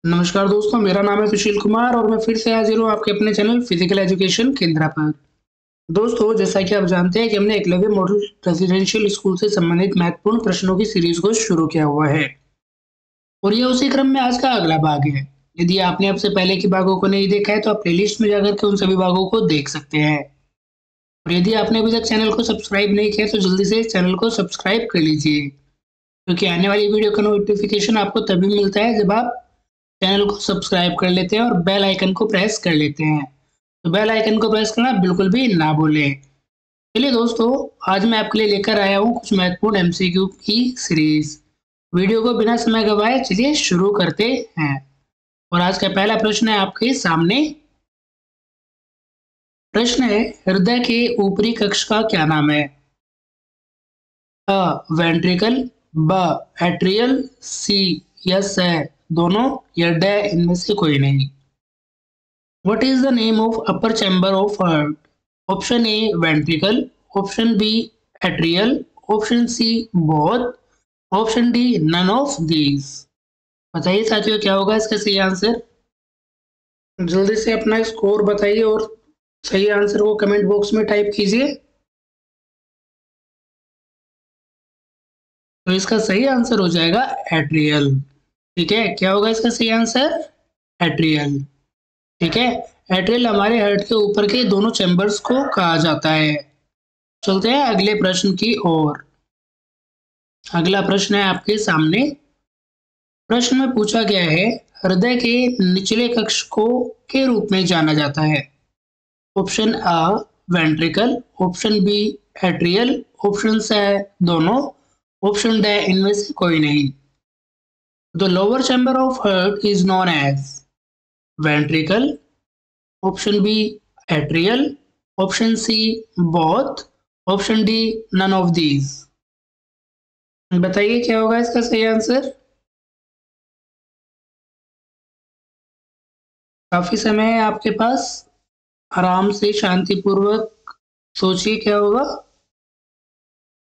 नमस्कार दोस्तों, मेरा नाम है सुशील कुमार और मैं फिर से हाजिर हूँ आपके अपने चैनल फिजिकल एजुकेशन केंद्रा पर। दोस्तों, जैसा कि आप जानते हैं कि हमने एकलव्य मॉडल रेजिडेंशियल स्कूल से संबंधित महत्वपूर्ण प्रश्नों की सीरीज को शुरू किया हुआ है और ये उसी क्रम में आज का अगला भाग है। यदि आपने अब से पहले के भागों को नहीं देखा है तो आप प्लेलिस्ट में जाकर के उन सभी भागों को देख सकते हैं। और यदि आपने अभी तक चैनल को सब्सक्राइब नहीं किया तो जल्दी से चैनल को सब्सक्राइब कर लीजिए, क्योंकि आने वाली वीडियो का नोटिफिकेशन आपको तभी मिलता है जब आप चैनल को सब्सक्राइब कर लेते हैं और बेल आइकन को प्रेस कर लेते हैं। तो बेल आइकन को प्रेस करना बिल्कुल भी ना भूलें। चलिए दोस्तों, आज मैं आपके लिए लेकर आया हूँ कुछ महत्वपूर्ण एमसीक्यू की सीरीज। वीडियो को बिना समय गवाए चलिए शुरू करते हैं। और आज का पहला प्रश्न है आपके सामने। प्रश्न है, हृदय के ऊपरी कक्ष का क्या नाम है? अ वेंट्रिकल, ब एट्रियल, सी यस है दोनों, या ड इनमें से कोई नहीं। What is the name of upper chamber of heart? Option A ventricle, option B atrial, option C both, option D none of these। बताइए साथियों, क्या होगा इसका सही आंसर? जल्दी से अपना स्कोर बताइए और सही आंसर को कमेंट बॉक्स में टाइप कीजिए। तो इसका सही आंसर हो जाएगा एट्रियल। ठीक है, क्या होगा इसका सही आंसर? एट्रियल। ठीक है, एट्रियल हमारे हार्ट के ऊपर के दोनों चैम्बर्स को कहा जाता है। चलते हैं अगले प्रश्न की ओर। अगला प्रश्न है आपके सामने। प्रश्न में पूछा गया है, हृदय के निचले कक्ष को के रूप में जाना जाता है? Option A ventricle, option B atrial, option C दोनों, ऑप्शन डी इनमें से कोई नहीं। The lower chamber of heart is known as ventricle, option B atrial, option C both, option D none of these. बताइए क्या होगा इसका सही आंसर? काफी समय है आपके पास, आराम से शांतिपूर्वक सोचिए क्या होगा।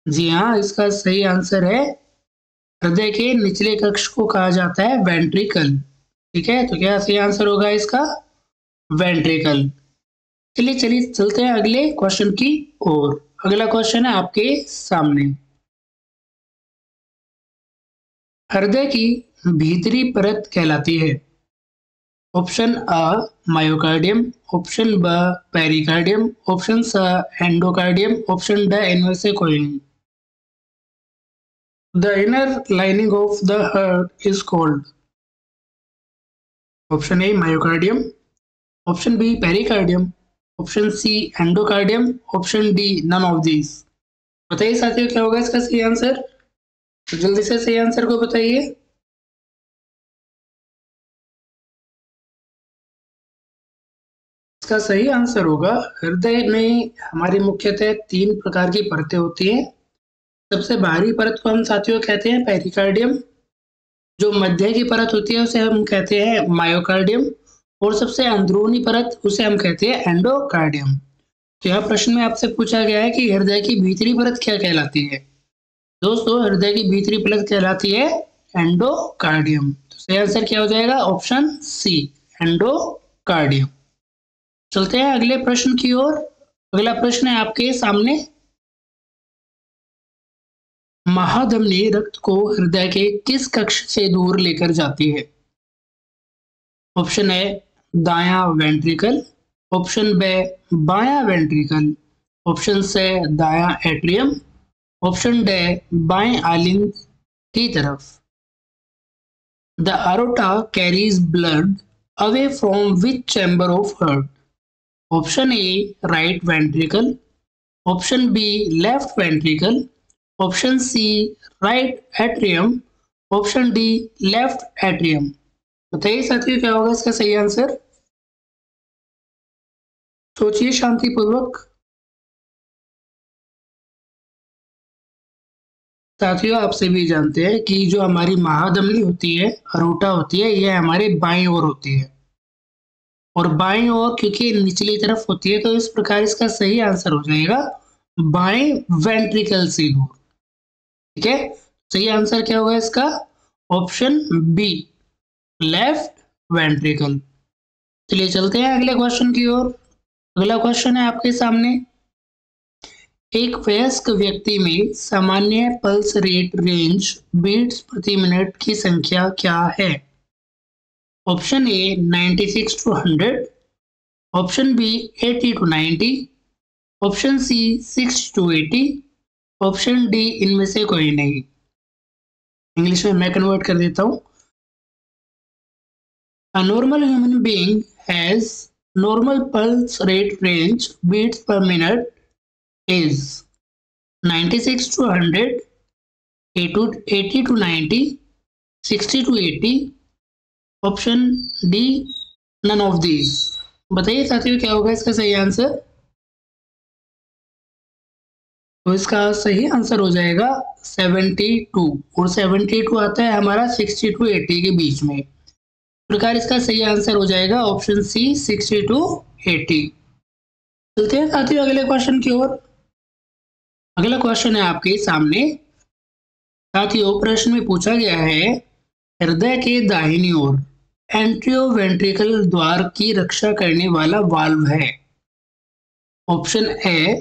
जी हाँ, इसका सही आंसर है, हृदय के निचले कक्ष को कहा जाता है वेंट्रिकल। ठीक है, तो क्या सही आंसर होगा इसका? वेंट्रिकल। चलिए चलिए चलते हैं अगले क्वेश्चन की ओर। अगला क्वेश्चन है आपके सामने। हृदय की भीतरी परत कहलाती है? ऑप्शन अ मायोकार्डियम, ऑप्शन ब पेरिकार्डियम, ऑप्शन स एंडोकार्डियम, ऑप्शन ड इनमें से कोई नहीं। The inner lining of the heart is called? Option A myocardium, option B pericardium, option C endocardium, option D none of this. बताइए साथियों, क्या होगा इसका सही आंसर? तो जल्दी से सही आंसर को बताइए। इसका सही आंसर होगा, हृदय में हमारी मुख्यतः 3 प्रकार की परतें होती हैं। सबसे बाहरी परत को हम साथियों कहते हैं पेरिकार्डियम, जो मध्य की परत होती है उसे हम कहते हैं मायोकार्डियम, और सबसे अंदरूनी परत उसे हम कहते हैं एंडोकार्डियम। तो यहाँ प्रश्न में आपसे पूछा गया है कि हृदय की भीतरी परत क्या कहलाती है? दोस्तों, हृदय की भीतरी परत कहलाती है एंडोकार्डियम। तो सही आंसर क्या हो जाएगा? Option C endocardium. चलते हैं अगले प्रश्न की ओर। अगला प्रश्न है आपके सामने। महाधमनी रक्त को हृदय के किस कक्ष से दूर लेकर जाती है? ऑप्शन ए दायां वेंट्रिकल, ऑप्शन बी बायां वेंट्रिकल, ऑप्शन सी दायां एट्रियम, ऑप्शन डी बाएं आलिंग की तरफ। The aorta carries blood away from which chamber of heart? Option A right ventricle, option B left ventricle, option C right atrium, option D left atrium. बताइए साथियों, क्या होगा इसका सही आंसर? सोचिए शांतिपूर्वक। साथियों, आप सभी जानते हैं कि जो हमारी महाधमनी होती है, अरोटा होती है, यह हमारे बाईं ओर होती है, और बाईं ओर क्योंकि निचली तरफ होती है तो इस प्रकार इसका सही आंसर हो जाएगा बाएं वेंट्रिकल से दूर। ठीक है, सही आंसर क्या होगा इसका? Option B left ventricle. चलिए चलते हैं अगले क्वेश्चन की ओर। अगला क्वेश्चन है आपके सामने, एक वयस्क व्यक्ति में सामान्य पल्स रेट रेंज बीट्स प्रति मिनट की संख्या क्या है? Option A 96 to 100, option B 80 to 90, option C 60 to 80, option D इनमें से कोई नहीं। इंग्लिश में मैं कन्वर्ट कर देता हूं। A normal human being has normal pulse rate range beats per minute is 96 to 100, 80 to 90, 60 to 80, option D none of these. बताइए साथियों क्या होगा इसका सही आंसर? तो इसका सही आंसर हो जाएगा 72, और 72 आता है हमारा 60 to 80 के बीच में। प्रकार इसका सही आंसर हो जाएगा ऑप्शन सी 60 to 80। चलते हैं साथियों अगले क्वेश्चन की ओर। अगला क्वेश्चन है आपके सामने। साथियों प्रश्न में पूछा गया है, हृदय के दाहिनी ओर एंट्रियोवेंट्रिकल द्वार की रक्षा करने वाला वाल्व है। ऑप्शन ए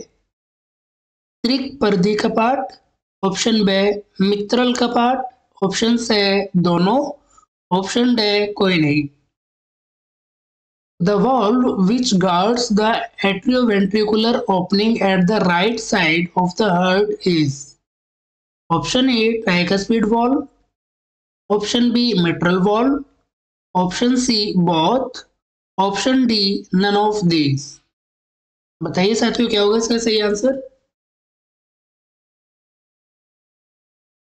त्रिक पर्दी कपाट, ऑप्शन बी मित्रल कपाट, ऑप्शन सी दोनों, ऑप्शन डी कोई नहीं। The valve which guards the atrioventricular opening at the right side of the heart is option A tricuspid valve, option B mitral valve, option C both, option D none of these। बताइए साथियों क्या होगा इसका सही answer?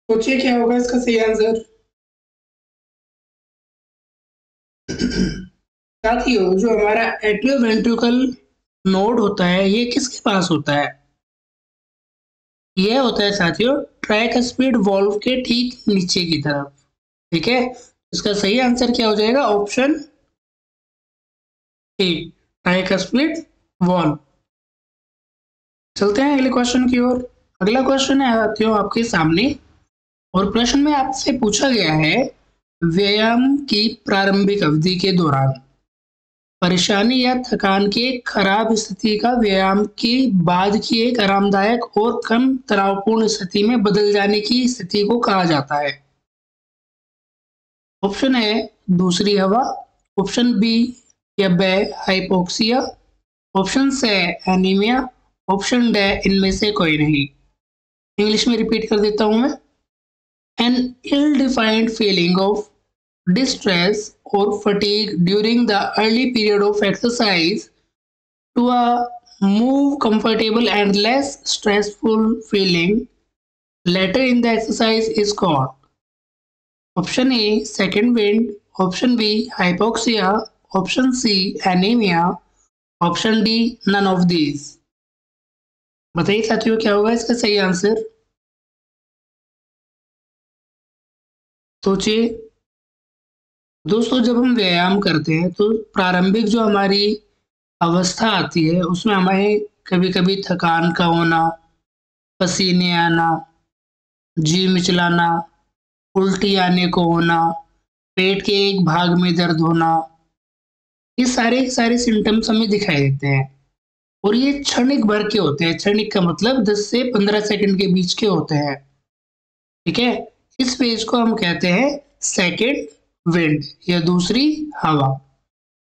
सोचिए क्या होगा इसका सही आंसर। साथियों जो हमारा एट्रियोवेंट्रिकल नोड होता है ये किसके पास होता है? यह होता है साथियों ट्राइकस्पिड वॉल्व के ठीक नीचे की तरफ। ठीक है, इसका सही आंसर क्या हो जाएगा? Option A tricuspid valve. चलते हैं अगले क्वेश्चन की ओर। अगला क्वेश्चन है साथियों आपके सामने, और प्रश्न में आपसे पूछा गया है, व्यायाम की प्रारंभिक अवधि के दौरान परेशानी या थकान के खराब स्थिति का व्यायाम के बाद की एक आरामदायक और कम तनावपूर्ण स्थिति में बदल जाने की स्थिति को कहा जाता है। ऑप्शन ए दूसरी हवा, ऑप्शन बी या B hypoxia, option C anaemia, option D इनमें से कोई नहीं। इंग्लिश में रिपीट कर देता हूं मैं। An ill defined feeling of distress or fatigue during the early period of exercise to a more comfortable and less stressful feeling later in the exercise is called option A second wind, option B hypoxia, option C anemia, option D none of these। बताइए साथियों क्या होगा इसका सही answer? सोचिए दोस्तों, जब हम व्यायाम करते हैं तो प्रारंभिक जो हमारी अवस्था आती है उसमें हमें कभी कभी थकान का होना, पसीने आना, जी मिचलाना, उल्टी आने को होना, पेट के एक भाग में दर्द होना, ये सारे सिम्टम्स हमें दिखाई देते हैं, और ये क्षणिक भर के होते हैं। क्षणिक का मतलब 10 से 15 सेकंड के बीच के होते हैं। ठीक है, इस फेज को हम कहते हैं सेकंड विंड या दूसरी हवा।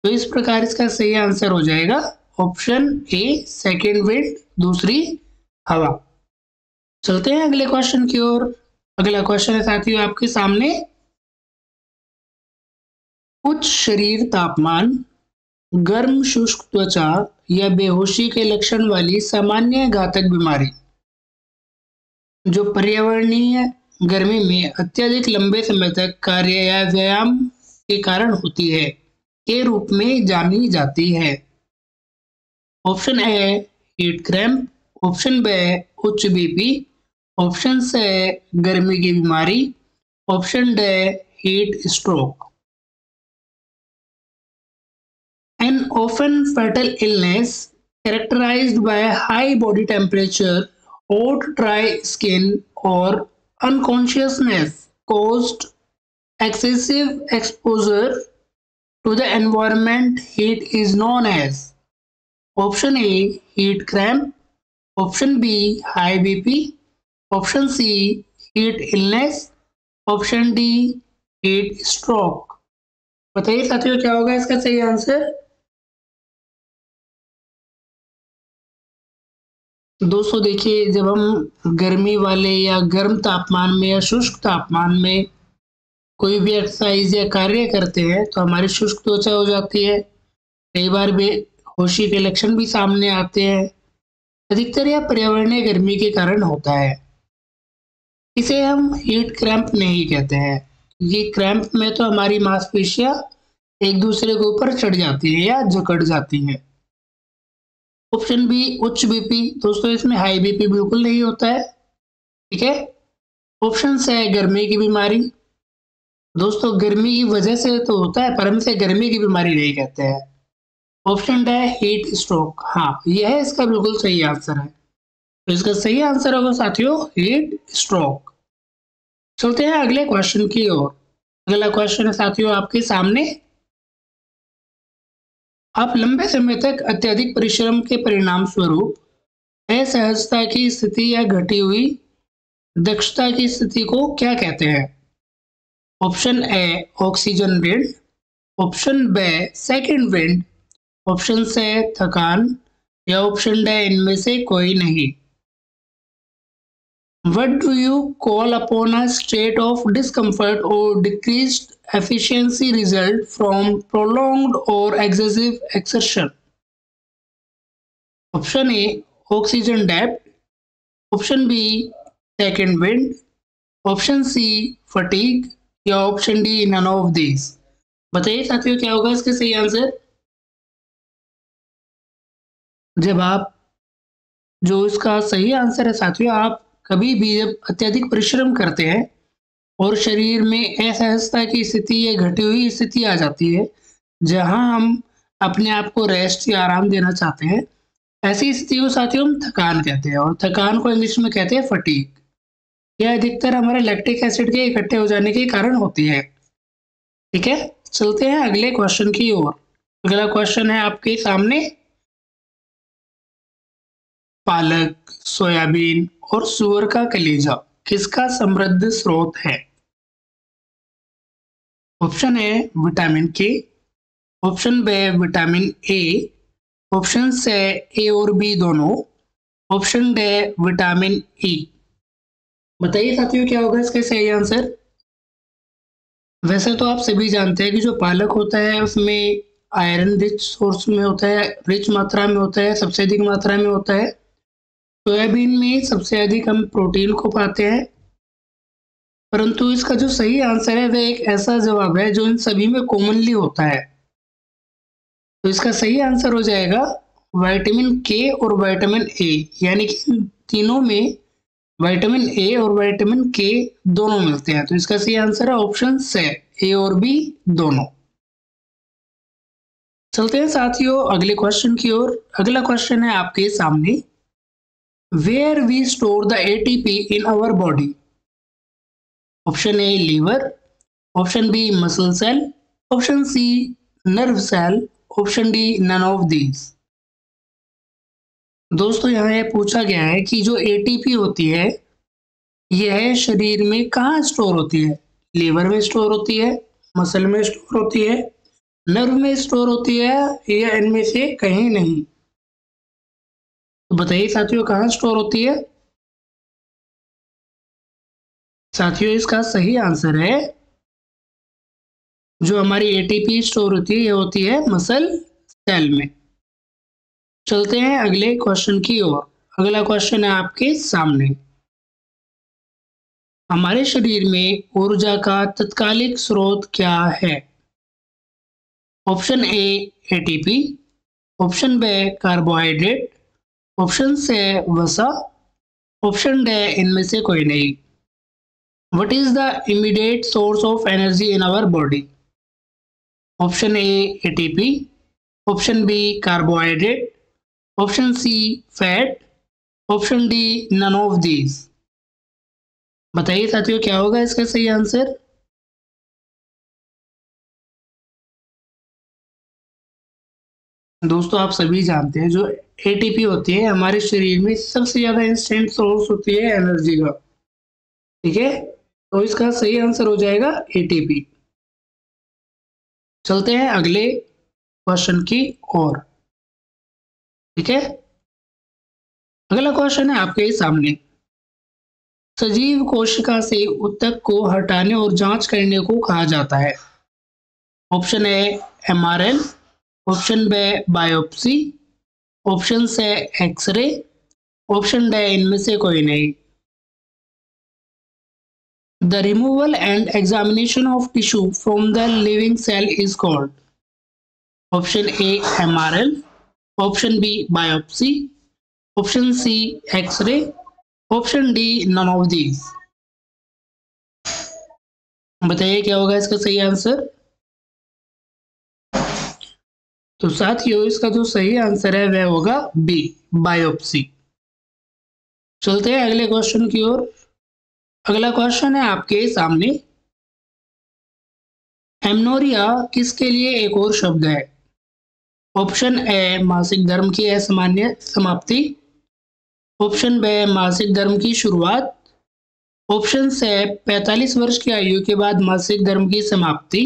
तो इस प्रकार इसका सही आंसर हो जाएगा ऑप्शन ए सेकंड विंड दूसरी हवा। चलते हैं अगले क्वेश्चन की ओर। अगला क्वेश्चन है साथियों आपके सामने, उच्च शरीर तापमान, गर्म शुष्क त्वचा या बेहोशी के लक्षण वाली सामान्य घातक बीमारी जो पर्यावरणीय गर्मी में अत्यधिक लंबे समय तक कार्य या व्यायाम के कारण होती है के रूप में जानी जाती है। Option A heat cramp, option B उच्च बीपी, ऑप्शन सी गर्मी की बीमारी, option D heat stroke. An often fatal illness characterized by high body temperature, hot dry skin or unconsciousness caused excessive exposure to the environment heat is known as. Option A heat cramp, option B high BP, option C heat illness, option D heat stroke. बताइए साथियों क्या होगा इसका सही answer. दोस्तों देखिए, जब हम गर्मी वाले या गर्म तापमान में या शुष्क तापमान में कोई भी एक्सरसाइज या कार्य करते हैं तो हमारी शुष्क त्वचा हो जाती है। कई बार बेहोशी के लक्षण भी सामने आते हैं। अधिकतर यह पर्यावरणीय गर्मी के कारण होता है। इसे हम हीट क्रैम्प नहीं कहते हैं। ये क्रैम्प में तो हमारी मांसपेशियां एक दूसरे के ऊपर चढ़ जाती है या जकड़ जाती है। ऑप्शन बी उच्च बीपी, दोस्तों इसमें हाई बीपी बिल्कुल नहीं होता है। ठीक है। ऑप्शन से गर्मी की बीमारी, दोस्तों गर्मी की वजह से तो होता है पर हम इसे गर्मी की बीमारी नहीं कहते हैं। ऑप्शन डी हीट स्ट्रोक, हाँ यह इसका बिल्कुल सही आंसर है। तो इसका सही आंसर होगा साथियों हीट स्ट्रोक। चलते हैं अगले क्वेश्चन की ओर। अगला क्वेश्चन है साथियों आपके सामने। आप लंबे समय तक अत्यधिक परिश्रम के परिणाम स्वरूप असहजता की स्थिति या घटी हुई दक्षता की स्थिति को क्या कहते हैं। Option A oxygen wind, option B second wind, option C थकान या ऑप्शन डी इनमें से कोई नहीं। What do you call upon a state of discomfort or decreased efficiency result from prolonged or excessive exertion? Option A oxygen debt, option B second wind, option C fatigue या option D none of these। बताइए साथियों क्या होगा इसका सही answer. जब आप जो इसका सही आंसर है साथियों, आप कभी भी जब अत्यधिक परिश्रम करते हैं और शरीर में असहजता की स्थिति या घटी हुई स्थिति आ जाती है जहां हम अपने आप को रेस्ट या आराम देना चाहते हैं, ऐसी स्थिति को साथियों हम थकान कहते हैं और थकान को इंग्लिश में कहते हैं फटीग। यह अधिकतर हमारे लैक्टिक एसिड के इकट्ठे हो जाने के कारण होती है। ठीक है। चलते हैं अगले क्वेश्चन की ओर। अगला क्वेश्चन है आपके सामने। पालक, सोयाबीन और सुअर का कलेजा किसका समृद्ध स्रोत है। Option A vitamin K, option B vitamin A, option C A और बी दोनों, ऑप्शन डी विटामिन ई। बताइए साथियों क्या होगा इसका सही आंसर। वैसे तो आप सभी जानते हैं कि जो पालक होता है उसमें आयरन रिच सोर्स में होता है, रिच मात्रा में होता है, सबसे अधिक मात्रा में होता है। सोयाबीन में सबसे अधिक हम प्रोटीन को पाते हैं। परंतु इसका जो सही आंसर है वह एक ऐसा जवाब है जो इन सभी में कॉमनली होता है। तो इसका सही आंसर हो जाएगा विटामिन के और विटामिन ए, यानी कि इन तीनों में विटामिन ए और विटामिन के दोनों मिलते हैं। तो इसका सही आंसर है ऑप्शन से ए और बी दोनों। चलते हैं साथियों अगले क्वेश्चन की ओर। अगला क्वेश्चन है आपके सामने। Where we store the ATP in our body? Option A liver, option B muscle cell, option C nerve cell, option D none of these। दोस्तों यहाँ यह पूछा गया है कि जो ATP होती है यह शरीर में कहाँ स्टोर होती है। लीवर में स्टोर होती है, मसल में स्टोर होती है, नर्व में स्टोर होती है या इनमें से कहीं नहीं। तो बताइए साथियों कहाँ स्टोर होती है। साथियों इसका सही आंसर है जो हमारी एटीपी स्टोर होती है यह होती है मसल सेल में। चलते हैं अगले क्वेश्चन की ओर। अगला क्वेश्चन है आपके सामने। हमारे शरीर में ऊर्जा का तत्कालिक स्रोत क्या है। Option A ATP, option B carbohydrate, option C वसा, ऑप्शन डी इनमें से कोई नहीं। What is the immediate source of energy in our body? Option A ATP, option B carbohydrate, option C fat, option D none of these। बताइए साथियों क्या होगा इसका सही आंसर। दोस्तों आप सभी जानते हैं जो एटीपी होती है हमारे शरीर में सबसे ज्यादा इंस्टेंट सोर्स होती है एनर्जी का। ठीक है, तो इसका सही आंसर हो जाएगा एटीपी। चलते हैं अगले क्वेश्चन की ओर। ठीक है, अगला क्वेश्चन है आपके सामने। सजीव कोशिका से ऊतक को हटाने और जांच करने को कहा जाता है। Option A MRL, option B biopsy, option C x ray, option D इनमें से कोई नहीं। The removal and examination of tissue from the living cell is called. Option A MRL, option B biopsy, option C X-ray, option D none of these. बताइए क्या होगा इसका सही answer. तो साथियों इसका जो सही आंसर है वह होगा बी बायोप्सी। चलते हैं अगले क्वेश्चन की ओर। अगला क्वेश्चन है आपके सामने। एमनोरिया किसके लिए एक और शब्द है। ऑप्शन ए मासिक धर्म की असामान्य समाप्ति, ऑप्शन बी मासिक धर्म की शुरुआत, ऑप्शन से 45 वर्ष की आयु के बाद मासिक धर्म की समाप्ति,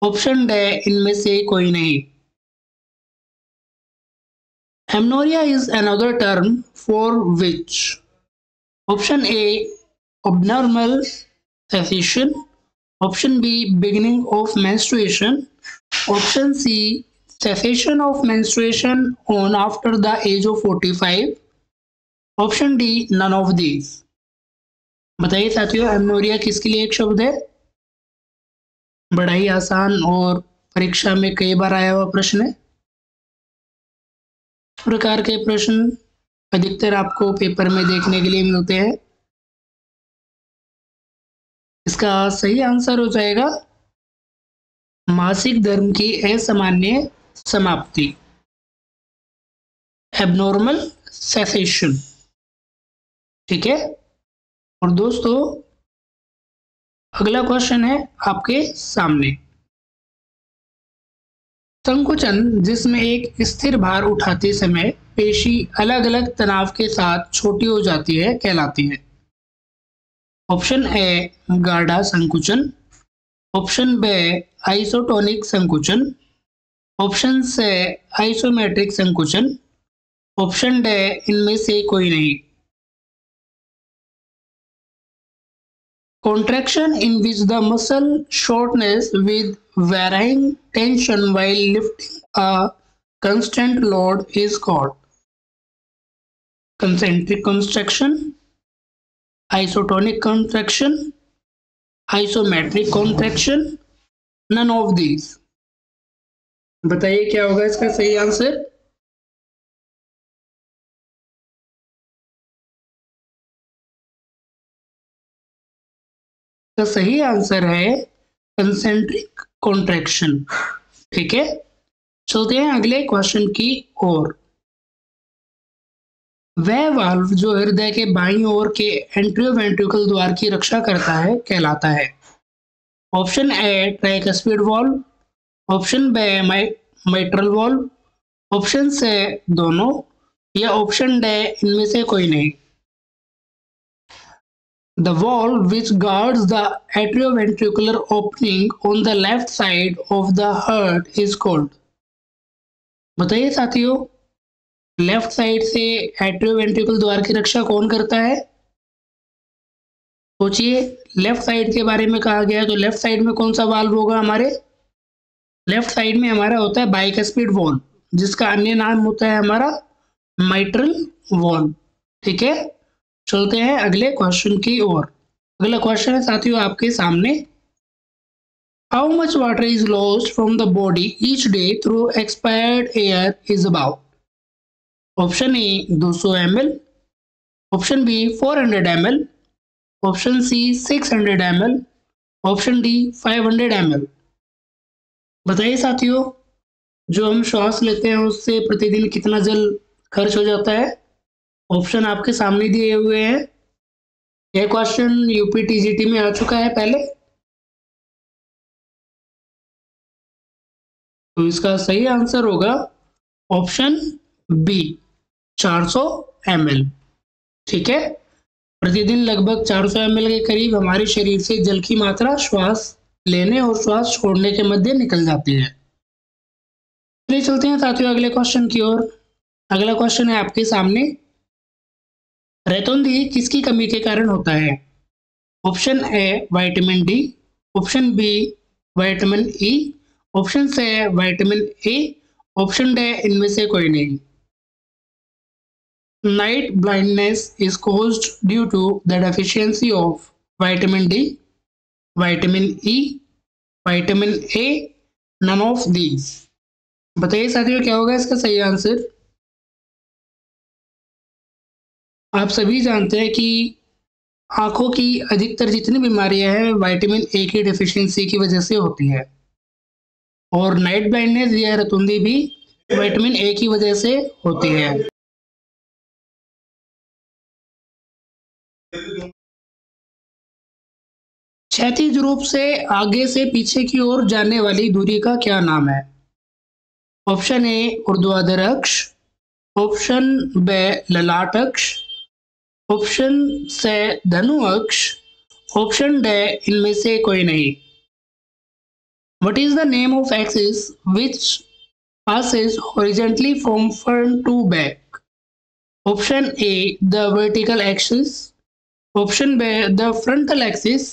ऑप्शन डी इनमें से कोई नहीं। Amenorrhoea is another term for which. Option A abnormal cessation, option B beginning of menstruation, option C cessation of menstruation on after the age of 45, option D none of these. बताइए साथियों amenorrhoea किसके लिए एक शब्द है। बड़ा ही आसान और परीक्षा में कई बार आया हुआ प्रश्न है। इस प्रकार के प्रश्न अधिकतर आपको पेपर में देखने के लिए मिलते हैं। इसका सही आंसर हो जाएगा मासिक धर्म की असामान्य समाप्ति, एबनॉर्मल सेसेशन। ठीक है, और दोस्तों अगला क्वेश्चन है आपके सामने। संकुचन जिसमें एक स्थिर भार उठाते समय पेशी अलग अलग तनाव के साथ छोटी हो जाती है कहलाती है। ऑप्शन ए गाढ़ा संकुचन, ऑप्शन बी आइसोटोनिक संकुचन, ऑप्शन से आइसोमेट्रिक संकुचन, ऑप्शन डी इनमें से कोई नहीं। Contraction in which the muscle shortens with varying tension while lifting a constant load is called concentric contraction, isotonic contraction, isometric contraction, none of these. बताइए क्या होगा इसका सही आंसर। तो सही आंसर है कंसेंट्रिक कॉन्ट्रैक्शन। ठीक है, चलते हैं अगले क्वेश्चन की ओर। वह वाल्व जो हृदय के बाईं ओर के एंट्रियोवेंट्रिकल द्वार की रक्षा करता है कहलाता है। Option A tricuspid valve, option B mitral valve, option C दोनों, या ऑप्शन डी इनमें से कोई नहीं। The valve which guards the atrioventricular opening on the left side of the heart is called. बताइए साथियों लेफ्ट साइड से एट्रियोवेंट्रिकल द्वार की रक्षा कौन करता है। सोचिए लेफ्ट साइड के बारे में कहा गया है तो लेफ्ट साइड में कौन सा वाल्व होगा हमारे। लेफ्ट साइड में हमारा होता है बाइकस्पिड वाल्व, जिसका अन्य नाम होता है हमारा माइट्रल वाल्व। ठीक है, चलते हैं अगले क्वेश्चन की ओर। अगला क्वेश्चन है साथियों आपके सामने। How much water is lost from the body each day through expired air is about. Option A 200 ml, option B 400 ml, option C 600 ml, option D 500 ml। बताइए साथियों जो हम श्वास लेते हैं उससे प्रतिदिन कितना जल खर्च हो जाता है। ऑप्शन आपके सामने दिए हुए हैं। यह क्वेश्चन यूपी टीजीटी में आ चुका है पहले। तो इसका सही आंसर होगा ऑप्शन बी 400 ml। ठीक है, प्रतिदिन लगभग 400 ml के करीब हमारे शरीर से जल की मात्रा श्वास लेने और श्वास छोड़ने के मध्य निकल जाती है। चलिए चलते हैं साथियों अगले क्वेश्चन की ओर। अगला क्वेश्चन है आपके सामने, रेतौंधी किसकी कमी के कारण होता है? Option A vitamin D, option B vitamin E, option C vitamin A, option D इनमें से कोई नहीं। Night blindness is caused due to the deficiency of vitamin D, vitamin E, vitamin A, none of these। बताइए साथियों क्या होगा इसका सही आंसर? आप सभी जानते हैं कि आंखों की अधिकतर जितनी बीमारियां हैं विटामिन ए की डेफिशिएंसी की वजह से होती है, और नाइट ब्लाइंडनेस या रतुंधी भी विटामिन ए की वजह से होती है। क्षैतिज रूप से आगे से पीछे की ओर जाने वाली दूरी का क्या नाम है? ऑप्शन ए ऊर्ध्वाधर अक्ष, ऑप्शन बी ललाट अक्ष, ऑप्शन सी धनु अक्ष, ऑप्शन डी इनमें से कोई नहीं। What is the name of axis which passes horizontally from front to back? Option A the vertical axis, option B the frontal axis,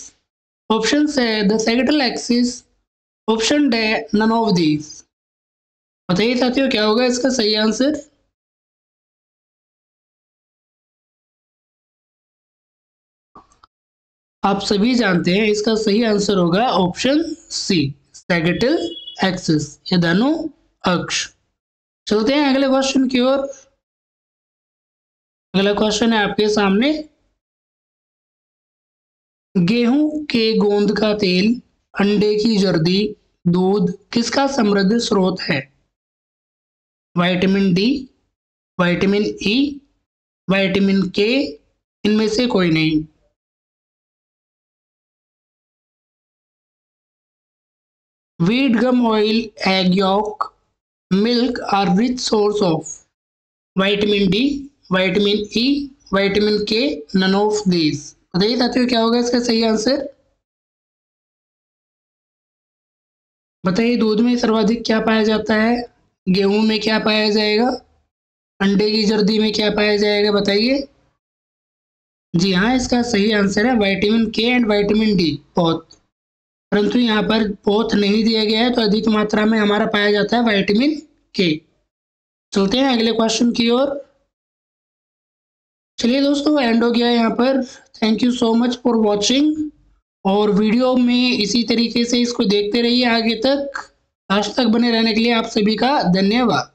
option C the sagittal axis, option D none of these। बताइए साथियों क्या होगा इसका सही answer? आप सभी जानते हैं इसका सही आंसर होगा ऑप्शन सी सैगिटल एक्सिस या धनु अक्ष। चलते हैं अगले क्वेश्चन की ओर। अगला क्वेश्चन है आपके सामने, गेहूं के गोंद का तेल, अंडे की जर्दी, दूध किसका समृद्ध स्रोत है? Vitamin D, vitamin E, vitamin के, इनमें से कोई नहीं। Wheat gum oil, egg yolk, milk are rich source of vitamin D, vitamin E, vitamin K, none of these। बताइए साथियों क्या होगा इसका सही आंसर? बताइए दूध में सर्वाधिक क्या पाया जाता है, गेहूं में क्या पाया जाएगा, अंडे की जर्दी में क्या पाया जाएगा? बताइए। जी हाँ, इसका सही आंसर है विटामिन के एंड विटामिन डी बहुत, परंतु यहाँ पर बहुत नहीं दिया गया है, तो अधिक मात्रा में हमारा पाया जाता है विटामिन के। चलते हैं अगले क्वेश्चन की ओर। चलिए दोस्तों एंड हो गया यहाँ पर। Thank you so much for watching, और वीडियो में इसी तरीके से इसको देखते रहिए आगे तक। आज तक बने रहने के लिए आप सभी का धन्यवाद।